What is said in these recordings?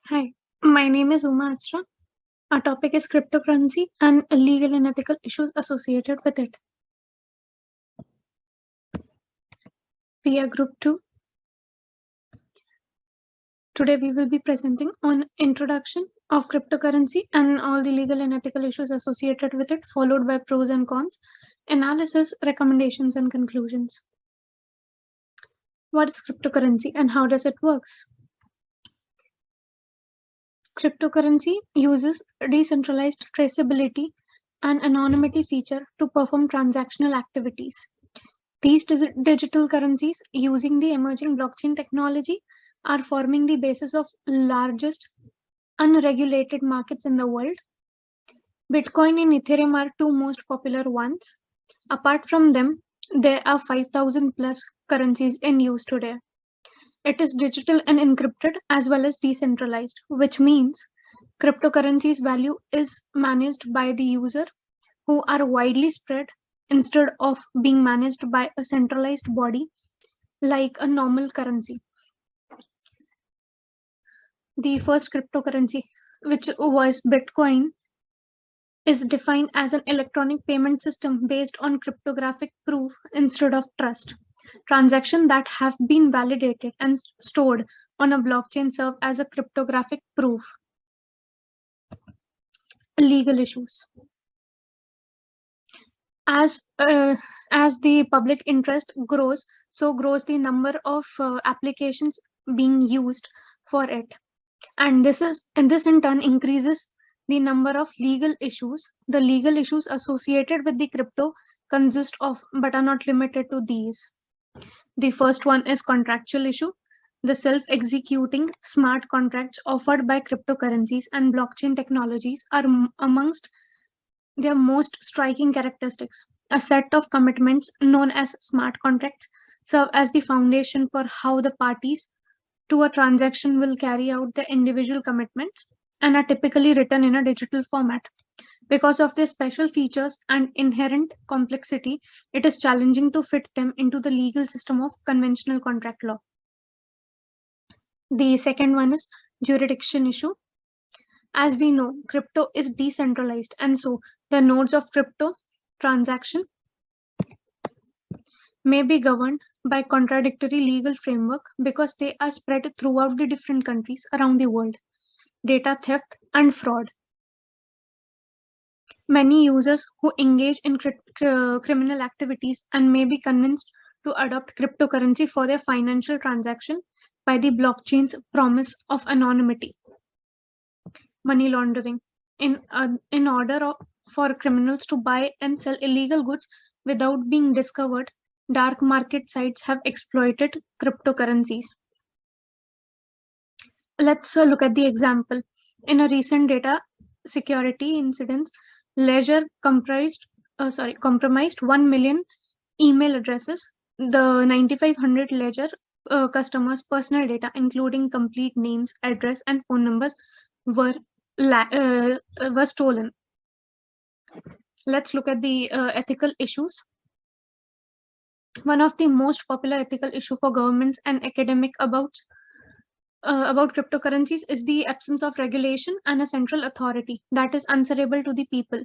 Hi, my name is Uma Achra. Our topic is cryptocurrency and legal and ethical issues associated with it. We are Group 2. Today we will be presenting on introduction of cryptocurrency and all the legal and ethical issues associated with it, followed by pros and cons, analysis, recommendations, and conclusions. What is cryptocurrency and how does it works? Cryptocurrency uses decentralized traceability and anonymity feature to perform transactional activities. These digital currencies using the emerging blockchain technology are forming the basis of largest unregulated markets in the world. Bitcoin and Ethereum are two most popular ones. Apart from them, there are 5,000 plus currencies in use today. It is digital and encrypted as well as decentralized, which means cryptocurrency's value is managed by the user who are widely spread instead of being managed by a centralized body like a normal currency. The first cryptocurrency, which was Bitcoin, is defined as an electronic payment system based on cryptographic proof instead of trust. Transactions that have been validated and stored on a blockchain serve as a cryptographic proof. Legal issues. As the public interest grows, so grows the number of applications being used for it, and this in turn increases the number of legal issues. The legal issues associated with the crypto consist of, but are not limited to, these. The first one is contractual issue. The self-executing smart contracts offered by cryptocurrencies and blockchain technologies are amongst their most striking characteristics. A set of commitments known as smart contracts serve as the foundation for how the parties to a transaction will carry out the individual commitments and are typically written in a digital format. Because of their special features and inherent complexity, it is challenging to fit them into the legal system of conventional contract law. The second one is jurisdiction issue. As we know, crypto is decentralized, and so the nodes of crypto transaction may be governed by contradictory legal framework because they are spread throughout the different countries around the world. Data theft and fraud. Many users who engage in criminal activities and may be convinced to adopt cryptocurrency for their financial transaction by the blockchain's promise of anonymity. Money laundering. In order for criminals to buy and sell illegal goods without being discovered, dark market sites have exploited cryptocurrencies. Let's look at the example. In a recent data security incidents, Ledger compromised 1 million email addresses. The 9,500 Ledger customers' personal data, including complete names, address, and phone numbers, were stolen. Let's look at the ethical issues. One of the most popular ethical issue for governments and academic about cryptocurrencies is the absence of regulation and a central authority that is answerable to the people.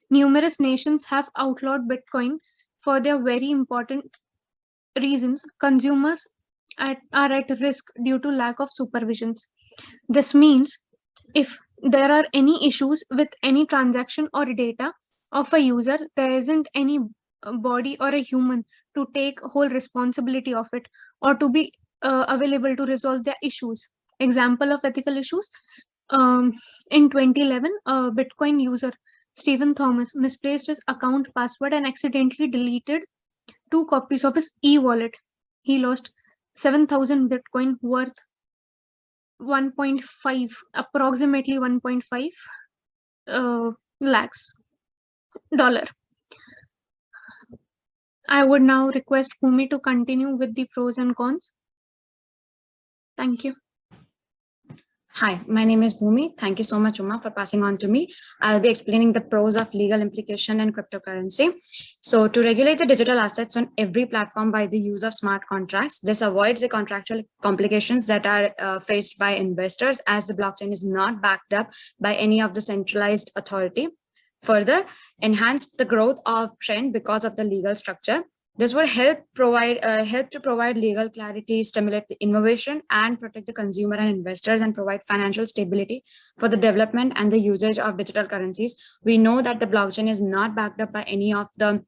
Numerous nations have outlawed Bitcoin for their very important reasons. Consumers are at risk due to lack of supervisions. This means if there are any issues with any transaction or data of a user, there isn't any body or a human to take whole responsibility of it or to be available to resolve their issues. Example of ethical issues. In 2011, a Bitcoin user, Stephen Thomas, misplaced his account password and accidentally deleted 2 copies of his e-wallet. He lost 7,000 Bitcoin worth 1.5, approximately 1.5 lakhs dollar. I would now request Bhumi to continue with the pros and cons. Thank you. Hi, my name is Bhumi. Thank you so much, Uma, for passing on to me. I'll be explaining the pros of legal implication and cryptocurrency. So to regulate the digital assets on every platform by the use of smart contracts, this avoids the contractual complications that are faced by investors, as the blockchain is not backed up by any of the centralized authority. Further, enhance the growth of trend because of the legal structure. This will help to provide legal clarity, stimulate the innovation, and protect the consumer and investors, and provide financial stability for the development and the usage of digital currencies. We know that the blockchain is not backed up by any of the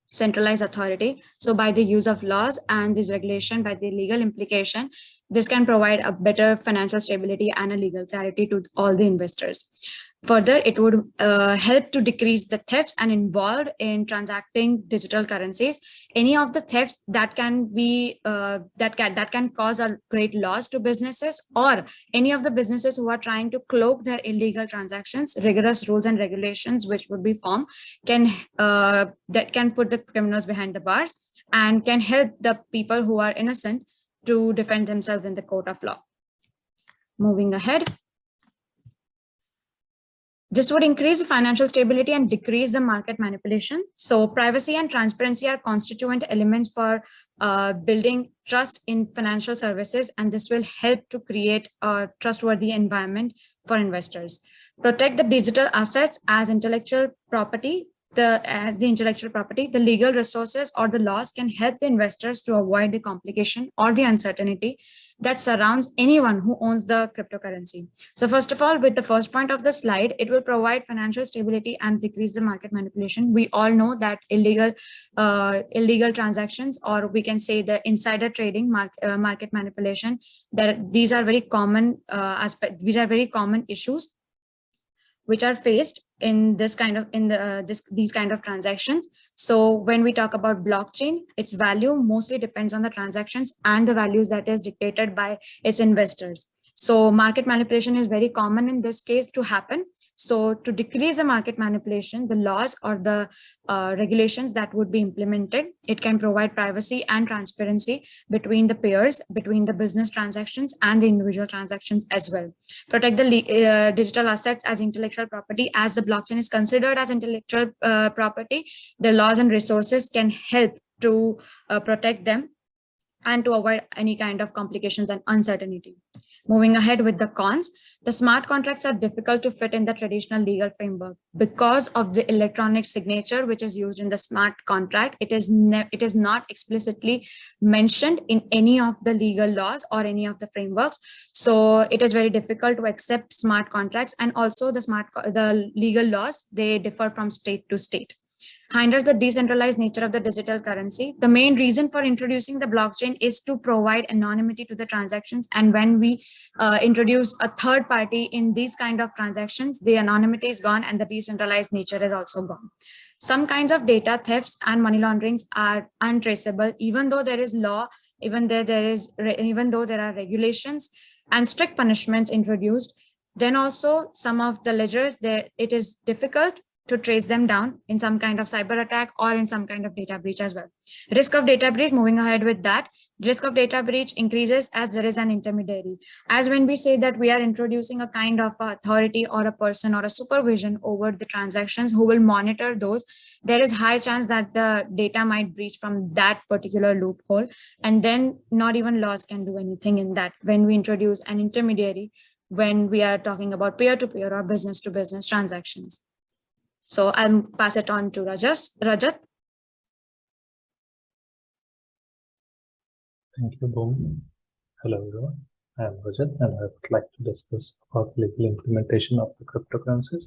centralized authority. So by the use of laws and this regulation, by the legal implication, this can provide a better financial stability and a legal clarity to all the investors. Further, it would help to decrease the thefts and involved in transacting digital currencies. Any of the thefts that can be that can cause a great loss to businesses, or any of the businesses who are trying to cloak their illegal transactions, rigorous rules and regulations which would be formed can that can put the criminals behind the bars and can help the people who are innocent to defend themselves in the court of law. Moving ahead. This would increase financial stability and decrease the market manipulation. So privacy and transparency are constituent elements for building trust in financial services, and this will help to create a trustworthy environment for investors. Protect the digital assets as intellectual property. The intellectual property, the legal resources or the laws can help the investors to avoid the complication or the uncertainty that surrounds anyone who owns the cryptocurrency. So first of all, with the first point of the slide, it will provide financial stability and decrease the market manipulation. We all know that illegal transactions, or we can say the insider trading, market manipulation, that these are very common these are very common issues which are faced in this kind of these kind of transactions. So when we talk about blockchain, its value mostly depends on the transactions and the values that is dictated by its investors. So market manipulation is very common in this case to happen. So to decrease the market manipulation, the laws or the regulations that would be implemented, it can provide privacy and transparency between the pairs, between the business transactions and the individual transactions as well. Protect the digital assets as intellectual property. As the blockchain is considered as intellectual property, the laws and resources can help to protect them and to avoid any kind of complications and uncertainty. Moving ahead with the cons, the smart contracts are difficult to fit in the traditional legal framework because of the electronic signature which is used in the smart contract. It is not explicitly mentioned in any of the legal laws or any of the frameworks. So it is very difficult to accept smart contracts, and also the legal laws, they differ from state to state. Hinders the decentralized nature of the digital currency. The main reason for introducing the blockchain is to provide anonymity to the transactions. And when we introduce a third party in these kind of transactions, the anonymity is gone and the decentralized nature is also gone. Some kinds of data thefts and money launderings are untraceable, even though there is law, even though there are regulations and strict punishments introduced. Then also some of the ledgers, it is difficult to trace them down in some kind of cyber attack or in some kind of data breach as well. Risk of data breach, moving ahead with that, risk of data breach increases as there is an intermediary. As when we say that we are introducing a kind of authority or a person or a supervision over the transactions who will monitor those, there is high chance that the data might breach from that particular loophole, and then not even laws can do anything in that when we introduce an intermediary when we are talking about peer-to-peer or business-to-business transactions. So I'll pass it on to Rajat. Thank you, Bhumi. Hello, everyone. I am Rajat, and I would like to discuss about legal implementation of the cryptocurrencies.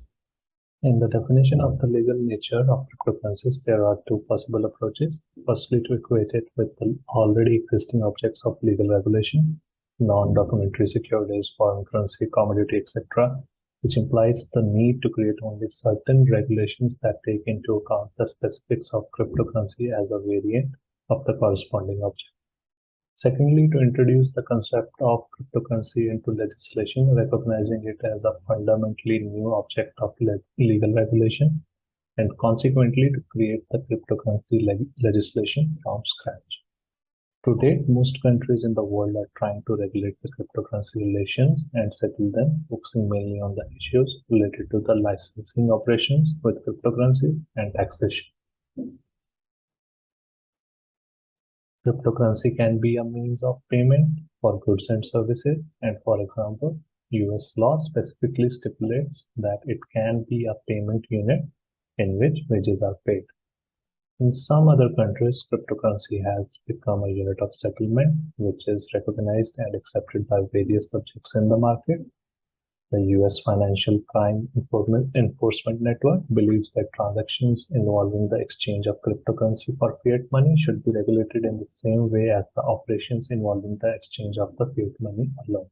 In the definition of the legal nature of cryptocurrencies, there are two possible approaches. Firstly, to equate it with the already existing objects of legal regulation, non-documentary securities, foreign currency, commodity, etc., which implies the need to create only certain regulations that take into account the specifics of cryptocurrency as a variant of the corresponding object. Secondly, to introduce the concept of cryptocurrency into legislation, recognizing it as a fundamentally new object of legal regulation, and consequently to create the cryptocurrency legislation from scratch. To date, most countries in the world are trying to regulate the cryptocurrency relations and settle them, focusing mainly on the issues related to the licensing operations with cryptocurrency and taxation. Cryptocurrency can be a means of payment for goods and services, and for example, US law specifically stipulates that it can be a payment unit in which wages are paid. In some other countries, cryptocurrency has become a unit of settlement, which is recognized and accepted by various subjects in the market. The US Financial Crime Enforcement Network believes that transactions involving the exchange of cryptocurrency for fiat money should be regulated in the same way as the operations involving the exchange of the fiat money alone.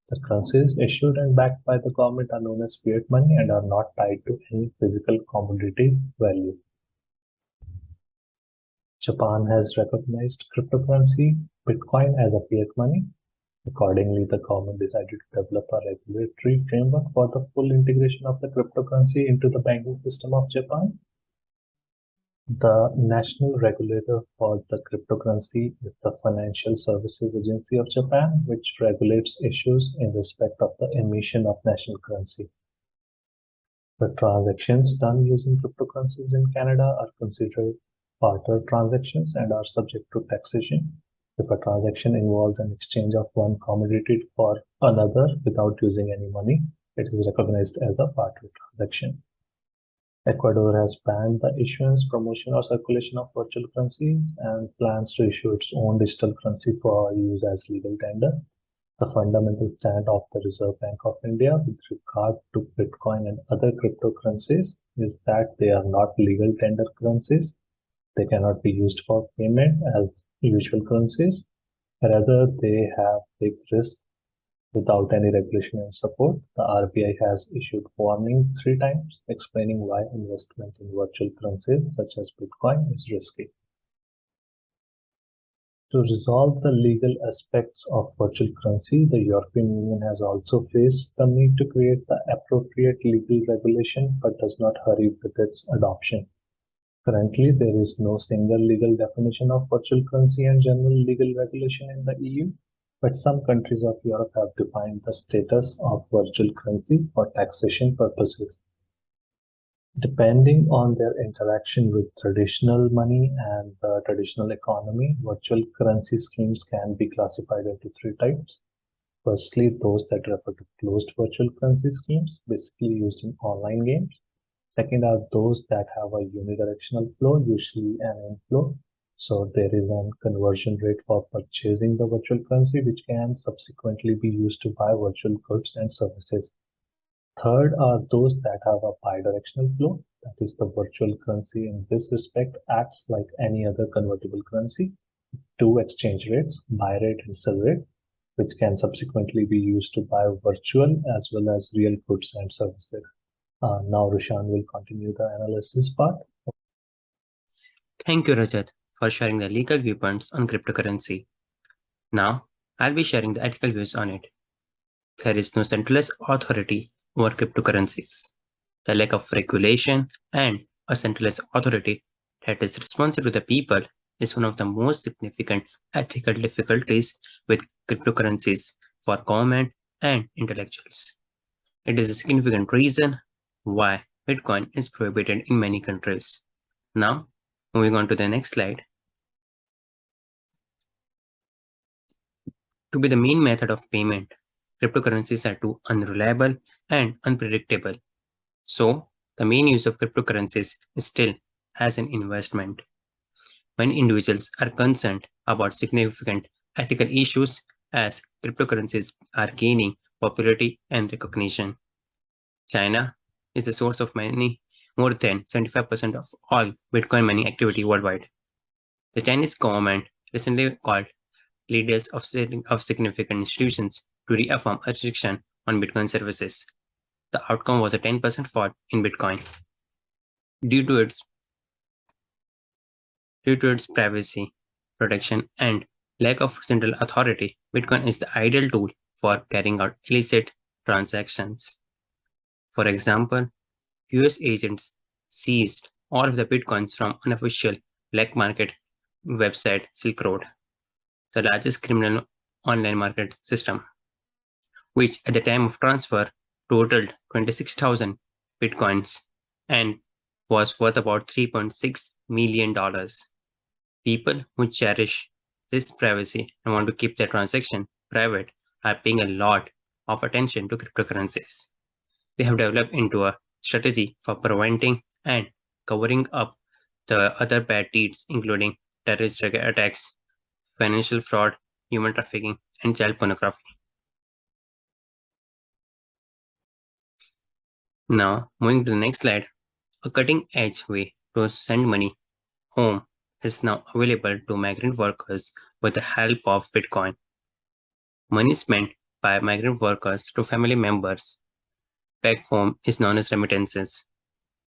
The currencies issued and backed by the government are known as fiat money and are not tied to any physical commodity's value. Japan has recognized cryptocurrency Bitcoin as a fiat money. Accordingly, the government decided to develop a regulatory framework for the full integration of the cryptocurrency into the banking system of Japan. The national regulator for the cryptocurrency is the Financial Services Agency of Japan, which regulates issues in respect of the emission of national currency. The transactions done using cryptocurrencies in Canada are considered barter transactions and are subject to taxation. If a transaction involves an exchange of one commodity for another without using any money, it is recognized as a barter transaction. Ecuador has banned the issuance, promotion, or circulation of virtual currencies and plans to issue its own digital currency for use as legal tender. The fundamental stand of the Reserve Bank of India with regard to Bitcoin and other cryptocurrencies is that they are not legal tender currencies. They cannot be used for payment as usual currencies. Rather, they have big risk without any regulation and support. The RBI has issued warning 3 times explaining why investment in virtual currencies such as Bitcoin is risky. To resolve the legal aspects of virtual currency, the European Union has also faced the need to create the appropriate legal regulation but does not hurry with its adoption. Currently, there is no single legal definition of virtual currency and general legal regulation in the EU, but some countries of Europe have defined the status of virtual currency for taxation purposes. Depending on their interaction with traditional money and the traditional economy, virtual currency schemes can be classified into 3 types. Firstly, those that refer to closed virtual currency schemes, basically used in online games. Second are those that have a unidirectional flow, usually an inflow. So there is a conversion rate for purchasing the virtual currency, which can subsequently be used to buy virtual goods and services. Third are those that have a bidirectional flow, that is the virtual currency in this respect acts like any other convertible currency, 2 exchange rates, buy rate and sell rate, which can subsequently be used to buy virtual as well as real goods and services. Now Rushan will continue the analysis part. Thank you, Rajat, for sharing the legal viewpoints on cryptocurrency. Now, I'll be sharing the ethical views on it. There is no centralized authority over cryptocurrencies. The lack of regulation and a centralized authority that is responsive to the people is one of the most significant ethical difficulties with cryptocurrencies for government and intellectuals. It is a significant reason why Bitcoin is prohibited in many countries. Now, moving on to the next slide. To be the main method of payment, cryptocurrencies are too unreliable and unpredictable. So, the main use of cryptocurrencies is still as an investment. When individuals are concerned about significant ethical issues as cryptocurrencies are gaining popularity and recognition. China is the source of more than 75% of all Bitcoin mining activity worldwide. The Chinese government recently called leaders of significant institutions to reaffirm a restriction on Bitcoin services. The outcome was a 10% fall in Bitcoin. Due to its privacy, protection, and lack of central authority, Bitcoin is the ideal tool for carrying out illicit transactions. For example, US agents seized all of the Bitcoins from unofficial black market website Silk Road. the largest criminal online market system, which at the time of transfer totaled 26,000 bitcoins and was worth about $3.6 million. People who cherish this privacy and want to keep their transaction private are paying a lot of attention to cryptocurrencies. They have developed into a strategy for preventing and covering up the other bad deeds, including terrorist attacks, financial fraud, human trafficking, and child pornography. Now, moving to the next slide, a cutting-edge way to send money home is now available to migrant workers with the help of Bitcoin. Money spent by migrant workers to family members back home is known as remittances.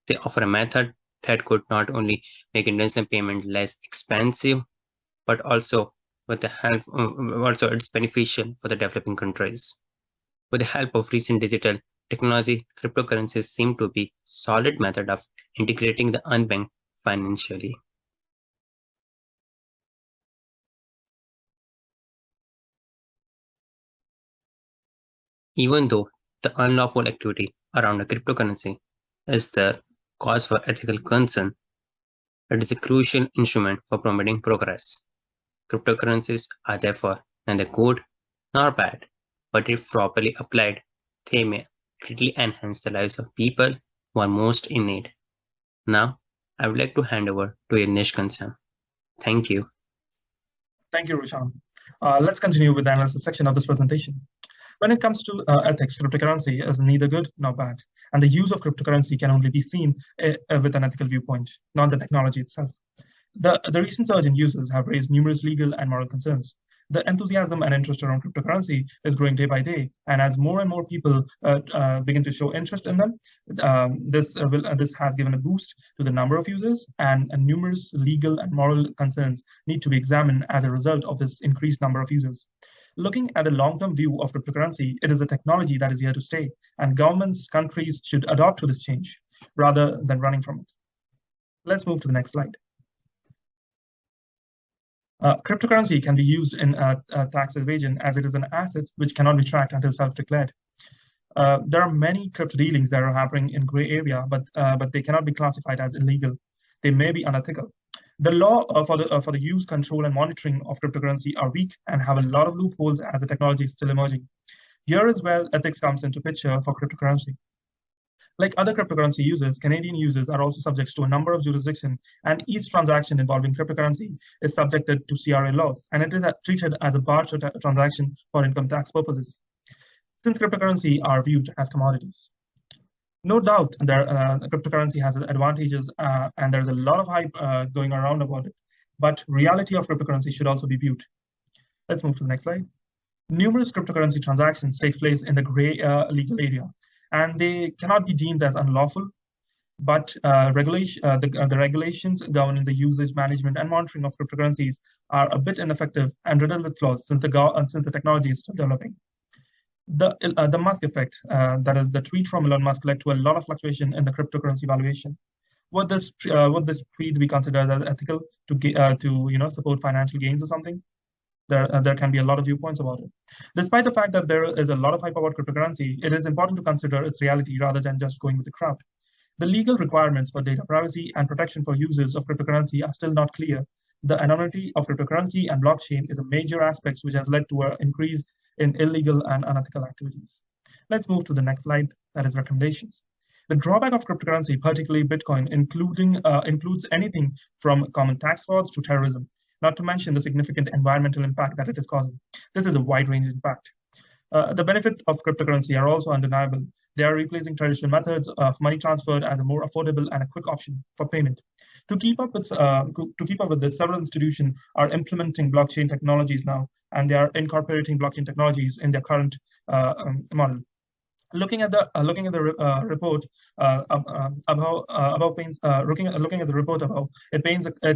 They offer a method that could not only make international payment less expensive, but also with the help, also it's beneficial for the developing countries. With the help of recent digital technology, cryptocurrencies seem to be a solid method of integrating the unbanked financially. Even though the unlawful activity around a cryptocurrency is the cause for ethical concern, it is a crucial instrument for promoting progress. Cryptocurrencies are therefore neither good nor bad, but if properly applied, they may greatly enhance the lives of people who are most in need. Now, I would like to hand over to Yagnesh Kansam. Thank you. Thank you, Roshan. Let's continue with the analysis section of this presentation. When it comes to ethics, cryptocurrency is neither good nor bad, and the use of cryptocurrency can only be seen with an ethical viewpoint, not the technology itself. The recent surge in users have raised numerous legal and moral concerns. The enthusiasm and interest around cryptocurrency is growing day by day, and as more and more people begin to show interest in them, this has given a boost to the number of users, and numerous legal and moral concerns need to be examined as a result of this increased number of users. Looking at a long-term view of cryptocurrency, it is a technology that is here to stay, and governments, countries should adopt to this change rather than running from it. Let's move to the next slide. Cryptocurrency can be used in tax evasion as it is an asset which cannot be tracked until self-declared. There are many crypto dealings that are happening in gray area, but they cannot be classified as illegal. They may be unethical. The law for the use, control, and monitoring of cryptocurrency are weak and have a lot of loopholes as the technology is still emerging. Here is where ethics comes into picture for cryptocurrency. Like other cryptocurrency users, Canadian users are also subject to a number of jurisdictions, and each transaction involving cryptocurrency is subjected to CRA laws, and it is treated as a barter transaction for income tax purposes, since cryptocurrency are viewed as commodities. No doubt, cryptocurrency has advantages, and there's a lot of hype going around about it, but reality of cryptocurrency should also be viewed. Let's move to the next slide. Numerous cryptocurrency transactions take place in the gray legal area, and they cannot be deemed as unlawful, but the regulations governing the usage, management, and monitoring of cryptocurrencies are a bit ineffective and riddled with flaws since the technology is still developing. The Musk effect, that is the tweet from Elon Musk, led to a lot of fluctuation in the cryptocurrency valuation. Would this tweet be considered as ethical to support financial gains or something? There can be a lot of viewpoints about it. Despite the fact that there is a lot of hype about cryptocurrency, it is important to consider its reality rather than just going with the crowd. The legal requirements for data privacy and protection for users of cryptocurrency are still not clear. The anonymity of cryptocurrency and blockchain is a major aspect which has led to an increase in illegal and unethical activities. Let's move to the next slide, that is recommendations. The drawback of cryptocurrency, particularly Bitcoin, includes anything from common tax frauds to terrorism, not to mention the significant environmental impact that it is causing. This is a wide-range impact. The benefits of cryptocurrency are also undeniable. They are replacing traditional methods of money transfer as a more affordable and a quick option for payment. To keep up with this, several institutions are implementing blockchain technologies now, and they are incorporating blockchain technologies in their current model. Looking at the report above, it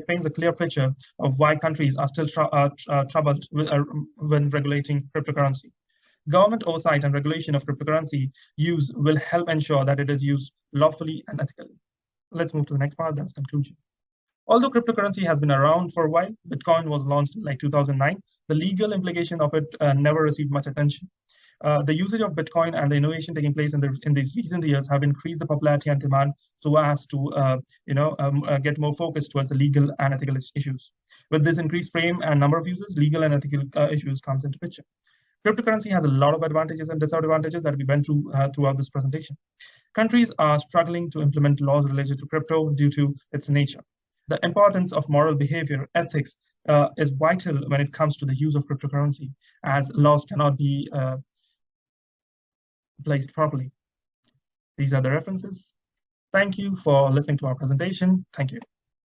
paints a clear picture of why countries are still troubled when regulating cryptocurrency. Government oversight and regulation of cryptocurrency use will help ensure that it is used lawfully and ethically. Let's move to the next part, that's conclusion. Although cryptocurrency has been around for a while, Bitcoin was launched in like 2009, The legal implication of it never received much attention. The usage of Bitcoin and the innovation taking place in these recent years have increased the popularity and demand so as to get more focus towards the legal and ethical issues. With this increased frame and number of users, legal and ethical issues comes into picture. Cryptocurrency has a lot of advantages and disadvantages that we went through throughout this presentation. Countries are struggling to implement laws related to crypto due to its nature. The importance of moral behavior, ethics, is vital when it comes to the use of cryptocurrency, as laws cannot be placed properly. These are the references. Thank you for listening to our presentation. Thank you.